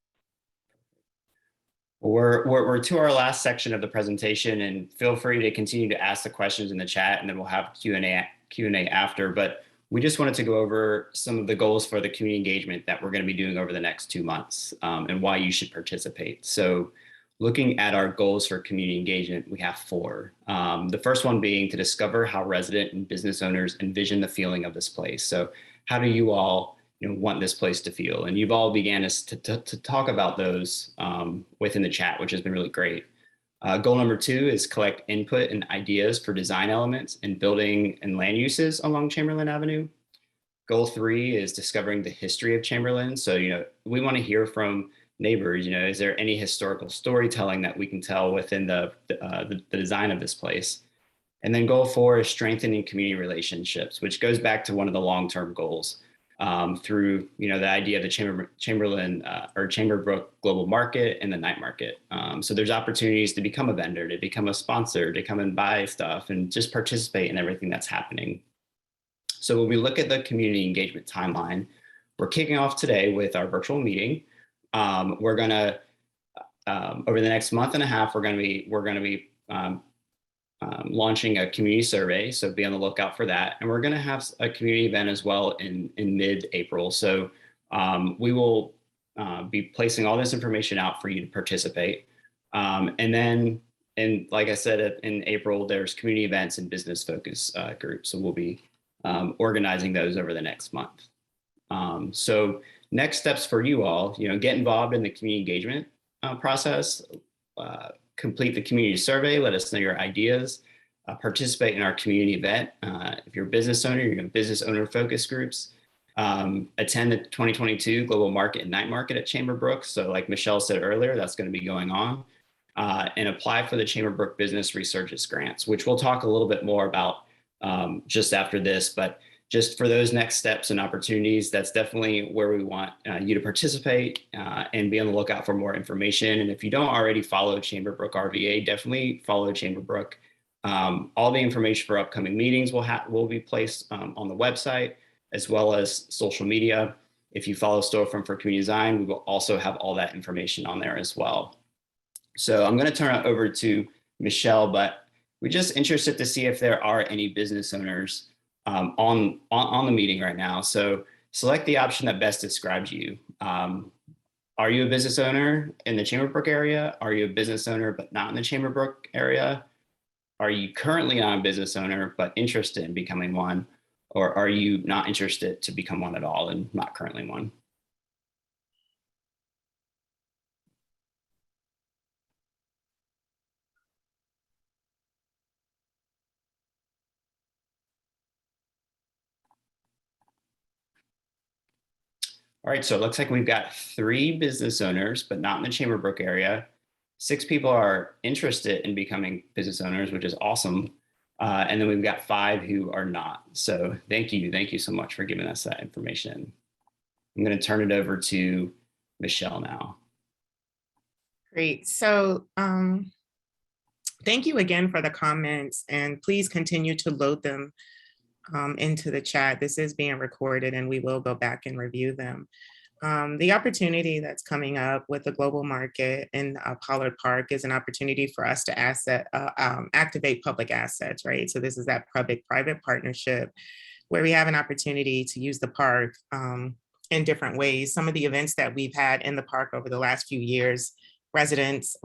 Speaker 1: We're to our last section of the presentation, and feel free to continue to ask the questions in the chat, and then we'll have Q&A after. But we just wanted to go over some of the goals for the community engagement that we're going to be doing over the next 2 months, and why you should participate. So looking at our goals for community engagement, we have 4. The first one being to discover how resident and business owners envision the feeling of this place. So how do you all want this place to feel? And you've all began to talk about those within the chat, which has been really great. Goal number 2 is collect input and ideas for design elements and building and land uses along Chamberlain Avenue. Goal 3 is discovering the history of Chamberlain. So, we want to hear from neighbors, is there any historical storytelling that we can tell within the design of this place? And then goal 4 is strengthening community relationships, which goes back to one of the long-term goals. through the idea of the Chamberlain or Chamberbrook Global Market and the night market. So there's opportunities to become a vendor, to become a sponsor, to come and buy stuff and just participate in everything that's happening. So when we look at the community engagement timeline, we're kicking off today with our virtual meeting. We're gonna over the next month and a half, we're gonna be launching a community survey, so be on the lookout for that. And we're going to have a community event as well in mid-April. So we will be placing all this information out for you to participate. And then, like I said, in April, there's community events and business focus groups. So we'll be organizing those over the next month. So next steps for you all, get involved in the community engagement process. Complete the community survey, let us know your ideas, participate in our community event. If you're a business owner, you're in business owner focus groups, attend the 2022 Global Market and Night Market at Chamberbrook. So like Michelle said earlier, that's going to be going on, and apply for the Chamberbrook Business Resurgence Grants, which we'll talk a little bit more about just after this, but just for those next steps and opportunities, that's definitely where we want you to participate and be on the lookout for more information. And if you don't already follow Chamberbrook RVA, definitely follow Chamberbrook. All the information for upcoming meetings will be placed on the website, as well as social media. If you follow Storefront for Community Design, we will also have all that information on there as well. So I'm going to turn it over to Michelle, but we're just interested to see if there are any business owners on the meeting right now. So select the option that best describes you. Are you a business owner in the Chamberbrook area? Are you a business owner but not in the Chamberbrook area? Are you currently not a business owner but interested in becoming one? Or are you not interested to become one at all and not currently one? All right, so it looks like we've got 3 business owners, but not in the Chamberbrook area. 6 people are interested in becoming business owners, which is awesome. And then we've got 5 who are not. So thank you so much for giving us that information. I'm going to turn it over to Michelle now.
Speaker 7: Great. So thank you again for the comments, and please continue to load them into the chat. This is being recorded and we will go back and review them. The opportunity that's coming up with the global market in Pollard Park is an opportunity for us to activate public assets, right? So this is that public-private partnership where we have an opportunity to use the park in different ways. Some of the events that we've had in the park over the last few years, residents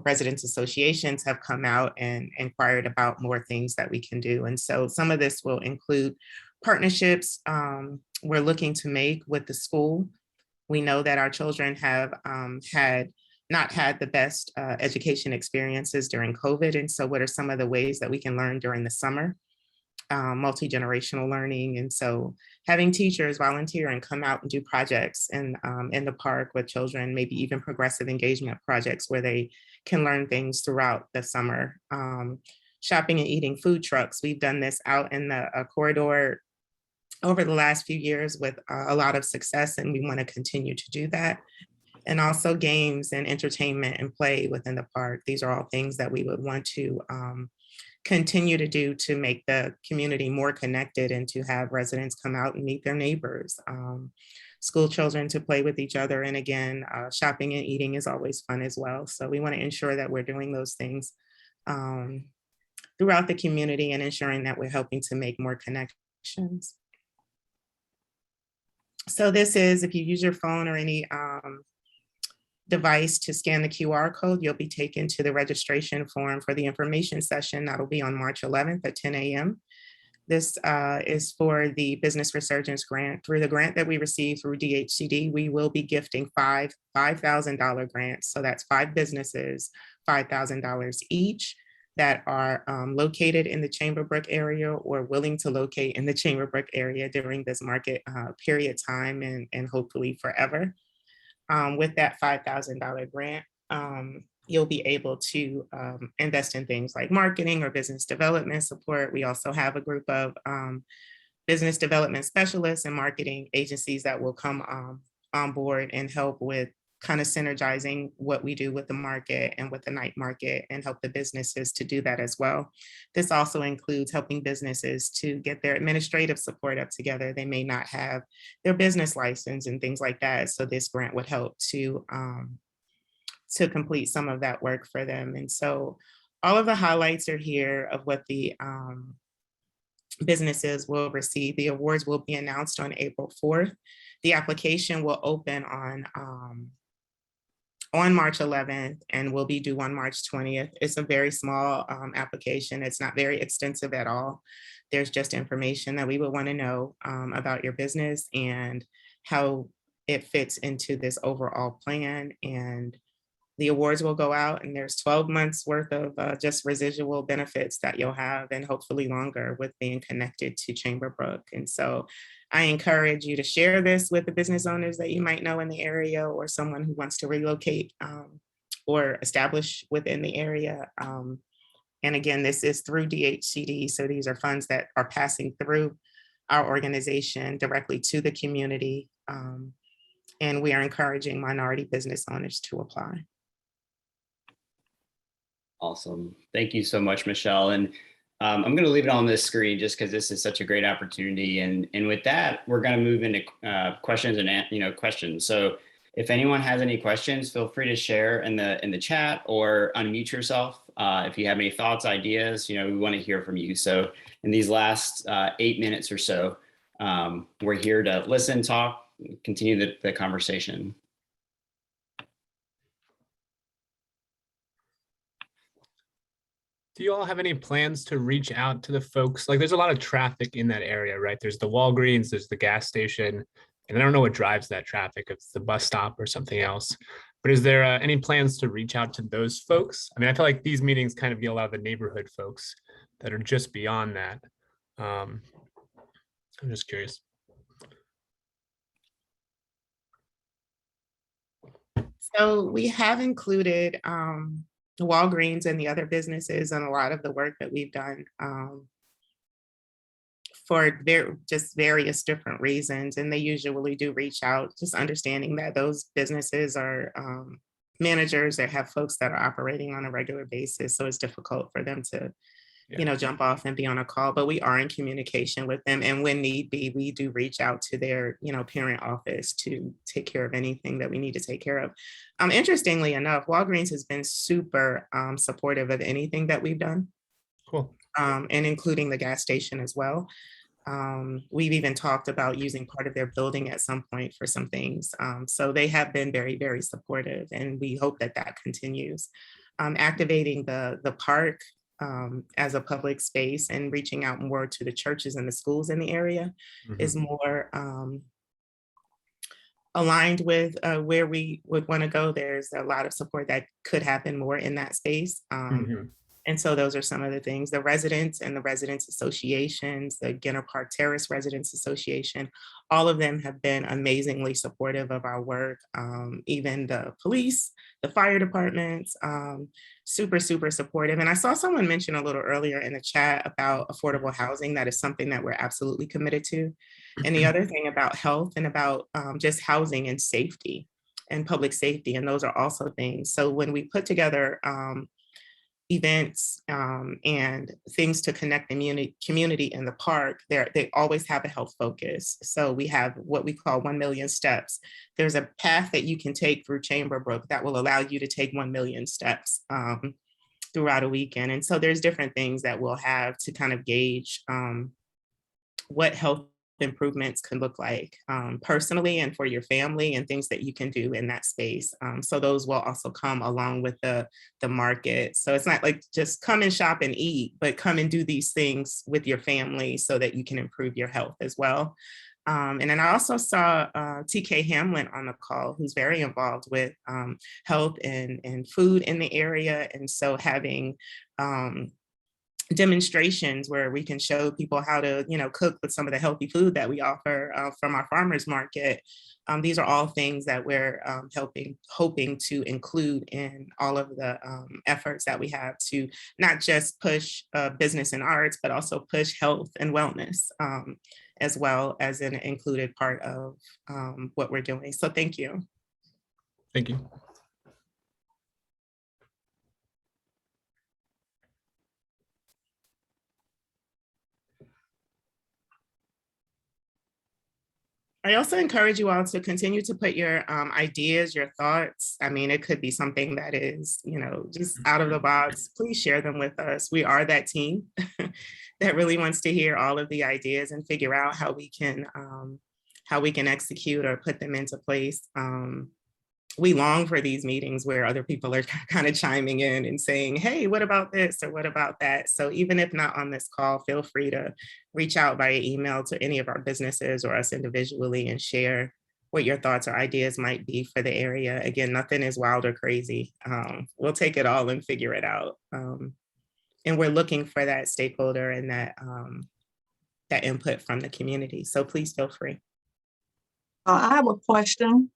Speaker 7: associations have come out and inquired about more things that we can do. And so some of this will include partnerships we're looking to make with the school. We know that our children have not had the best education experiences during COVID. And so what are some of the ways that we can learn during the summer? Multi-generational learning. And so having teachers volunteer and come out and do projects in the park with children, maybe even progressive engagement projects where they can learn things throughout the summer. Shopping and eating food trucks. We've done this out in the corridor over the last few years with a lot of success, and we want to continue to do that. And also games and entertainment and play within the park. These are all things that we would want to continue to do to make the community more connected and to have residents come out and meet their neighbors, school children to play with each other. And again, shopping and eating is always fun as well. So we want to ensure that we're doing those things throughout the community and ensuring that we're helping to make more connections. So this is, if you use your phone or any device to scan the QR code, you'll be taken to the registration form for the information session. That'll be on March 11th at 10 a.m. This is for the Business Resurgence Grant. Through the grant that we received through DHCD, we will be gifting five $5,000 grants. So that's 5 businesses, $5,000 each that are located in the Chamberbrook area or willing to locate in the Chamberbrook area during this market period time and hopefully forever. With that $5,000 grant, you'll be able to invest in things like marketing or business development support. We also have a group of business development specialists and marketing agencies that will come on board and help with kind of synergizing what we do with the market and with the night market and help the businesses to do that as well. This also includes helping businesses to get their administrative support up together. They may not have their business license and things like that. So this grant would help to complete some of that work for them. And so all of the highlights are here of what the businesses will receive. The awards will be announced on April 4th. The application will open on March 11th and will be due on March 20th. It's a very small application. It's not very extensive at all. There's just information that we would want to know about your business and how it fits into this overall plan. And the awards will go out, and there's 12 months worth of just residual benefits that you'll have, and hopefully longer, with being connected to Chamberbrook. And so I encourage you to share this with the business owners that you might know in the area, or someone who wants to relocate or establish within the area. And again, this is through DHCD. So these are funds that are passing through our organization directly to the community. And we are encouraging minority business owners to apply.
Speaker 1: Awesome. Thank you so much, Michelle. And I'm going to leave it on this screen just because this is such a great opportunity. And with that, we're going to move into questions and questions. So if anyone has any questions, feel free to share in the chat or unmute yourself. If you have any thoughts, ideas, we want to hear from you. So in these last 8 minutes or so, we're here to listen, talk, continue the conversation.
Speaker 9: Do you all have any plans to reach out to the folks? Like, there's a lot of traffic in that area, right? There's the Walgreens, there's the gas station, and I don't know what drives that traffic, if it's the bus stop or something else. But is there any plans to reach out to those folks? I mean, I feel like these meetings kind of get a lot of the neighborhood folks that are just beyond that. I'm just curious.
Speaker 7: So we have included Walgreens and the other businesses and a lot of the work that we've done for just various different reasons. And they usually do reach out, just understanding that those businesses are managers that have folks that are operating on a regular basis. So it's difficult for them to, jump off and be on a call, but we are in communication with them. And when need be, we do reach out to their, parent office to take care of anything that we need to take care of. Interestingly enough, Walgreens has been super supportive of anything that we've done.
Speaker 9: Cool.
Speaker 7: And including the gas station as well. We've even talked about using part of their building at some point for some things. So they have been very, very supportive, and we hope that that continues. Activating the park as a public space and reaching out more to the churches and the schools in the area is more aligned with where we would want to go. There's a lot of support that could happen more in that space. And so those are some of the things. The residents and the residents associations, the Ginner Park Terrace Residents Association, all of them have been amazingly supportive of our work. Even the police, the fire departments, super, super supportive. And I saw someone mention a little earlier in the chat about affordable housing. That is something that we're absolutely committed to. And the other thing about health and about just housing and safety and public safety, and those are also things. So when we put together events and things to connect the community in the park, they always have a health focus. So we have what we call 1 million steps. There's a path that you can take through Chamberbrook that will allow you to take 1 million steps throughout a weekend. And so there's different things that we'll have to kind of gauge what health improvements can look like personally and for your family, and things that you can do in that space. So those will also come along with the market. So it's not like just come and shop and eat, but come and do these things with your family so that you can improve your health as well. And then I also saw TK Hamlin on the call, who's very involved with health and food in the area. And so having demonstrations where we can show people how to, cook with some of the healthy food that we offer from our farmers market. These are all things that we're hoping to include in all of the efforts that we have to not just push business and arts, but also push health and wellness as well as an included part of what we're doing. So thank you.
Speaker 9: Thank you.
Speaker 7: I also encourage you all to continue to put your ideas, your thoughts. I mean, it could be something that is, just out of the box. Please share them with us. We are that team that really wants to hear all of the ideas and figure out how we can execute or put them into place. We long for these meetings where other people are kind of chiming in and saying, hey, what about this or what about that? So even if not on this call, feel free to reach out via email to any of our businesses or us individually and share what your thoughts or ideas might be for the area. Again, nothing is wild or crazy. We'll take it all and figure it out. And we're looking for that stakeholder and that input from the community. So please feel free.
Speaker 10: I have a question.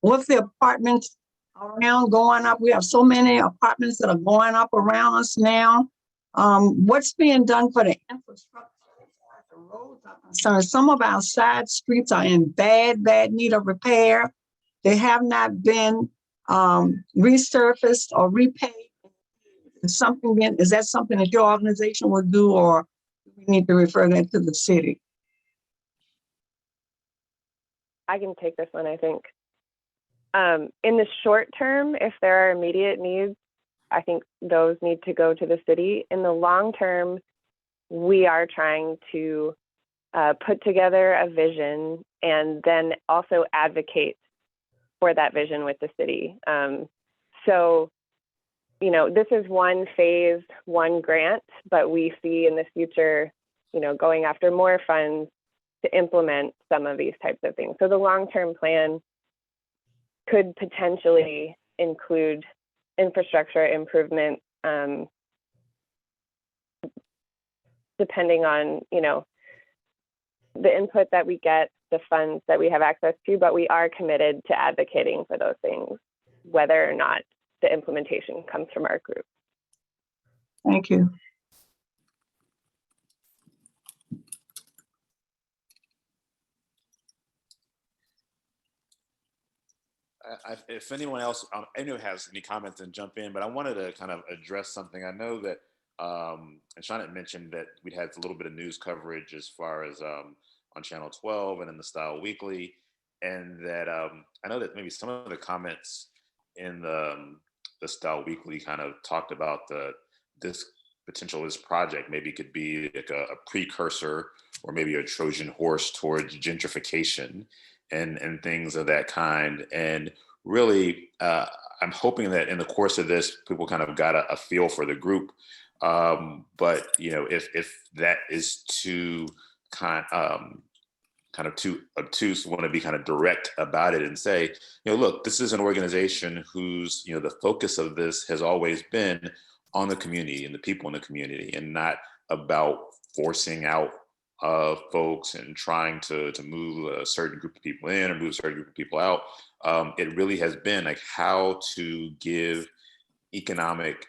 Speaker 10: With the apartments around going up, we have so many apartments that are going up around us now. What's being done for the infrastructure? The roads are concerned. Some of our side streets are in bad need of repair. They have not been resurfaced or repaved. Is that something that your organization would do, or do we need to refer that to the city?
Speaker 6: I can take this one, I think. In the short term, if there are immediate needs, I think those need to go to the city. In the long term, we are trying to put together a vision and then also advocate for that vision with the city. So, this is one phase, one grant, but we see in the future, going after more funds to implement some of these types of things. So the long-term plan could potentially include infrastructure improvement, depending on, the input that we get, the funds that we have access to, but we are committed to advocating for those things, whether or not the implementation comes from our group.
Speaker 10: Thank you.
Speaker 2: If anyone else, anyone has any comments, then jump in. But I wanted to kind of address something. I know that, and Sean had mentioned that we'd had a little bit of news coverage as far as on Channel 12 and in the Style Weekly, and that I know that maybe some of the comments in the Style Weekly kind of talked about this project maybe could be like a precursor or maybe a Trojan horse towards gentrification and things of that kind. And really, I'm hoping that in the course of this, people kind of got a feel for the group. But if that is too kind of too obtuse, want to be kind of direct about it and say, look, this is an organization whose, the focus of this has always been on the community and the people in the community, and not about forcing out folks and trying to move a certain group of people in or move a certain group of people out. It really has been like how to give economic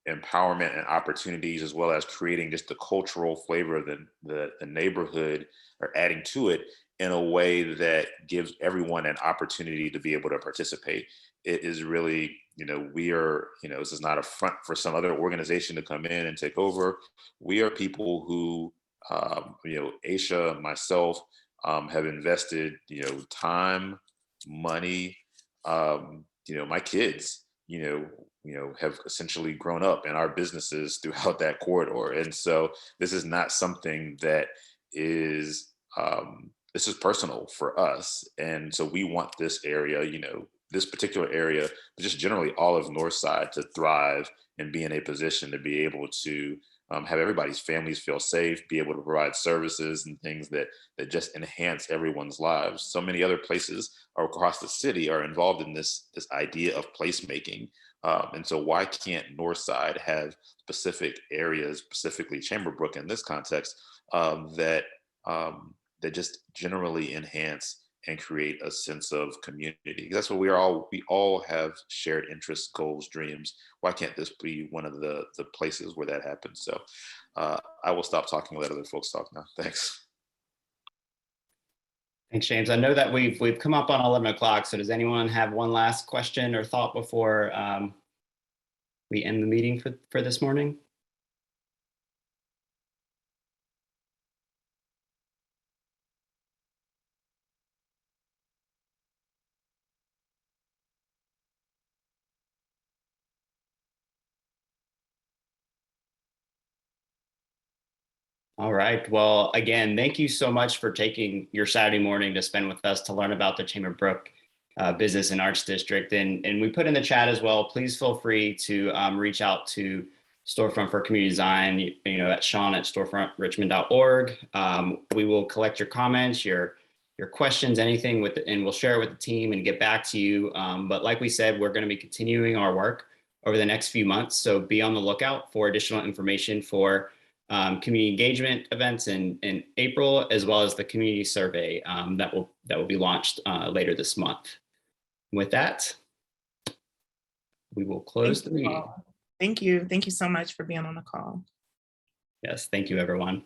Speaker 2: empowerment and opportunities, as well as creating just the cultural flavor of the neighborhood, or adding to it in a way that gives everyone an opportunity to be able to participate. It is really, we are, this is not a front for some other organization to come in and take over. We are people who, Aisha, myself, have invested, time, money, my kids, have essentially grown up in our businesses throughout that corridor. And so this is not something that is, this is personal for us. And so we want this area, this particular area, but just generally all of Northside to thrive and be in a position to be able to have everybody's families feel safe, be able to provide services and things that just enhance everyone's lives. So many other places across the city are involved in this idea of placemaking. And so why can't Northside have specific areas, specifically Chamberbrook in this context, that just generally enhance and create a sense of community? That's what we all have shared interests, goals, dreams. Why can't this be one of the places where that happens? So I will stop talking and let other folks talk now. Thanks.
Speaker 1: Thanks, James. I know that we've come up on 11 o'clock. So does anyone have one last question or thought before we end the meeting for this morning? All right. Well, again, thank you so much for taking your Saturday morning to spend with us to learn about the Chamberbrook Business and Arts District. And we put in the chat as well, please feel free to reach out to Storefront for Community Design, at Sean@storefrontrichmond.org. We will collect your comments, your questions, anything and we'll share it with the team and get back to you. But like we said, we're going to be continuing our work over the next few months. So be on the lookout for additional information for community engagement events in April, as well as the community survey that will be launched later this month. With that, we will close the meeting.
Speaker 7: Thank you. Thank you so much for being on the call.
Speaker 1: Yes, thank you, everyone.